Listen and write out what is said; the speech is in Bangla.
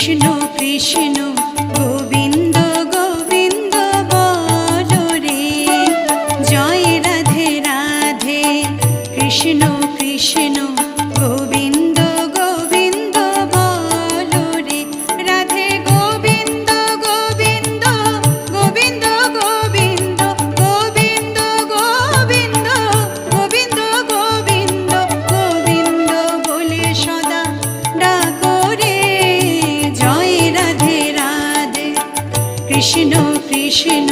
কৃষ্ণ কৃষ্ণ গোবিন্দ গোবিন্দ বলো রে, জয় রাধে রাধে। কৃষ্ণ কৃষ্ণ গোবিন্দ গোবিন্দ বলো রে, রাধে গোবিন্দ গোবিন্দ গোবিন্দ গোবিন্দ গোবিন্দ গোবিন্দ গোবিন্দ গোবিন্দ গোবিন্দ বলে সদা ডাকো রে, জয় রাধে রাধে। কৃষ্ণ কৃষ্ণ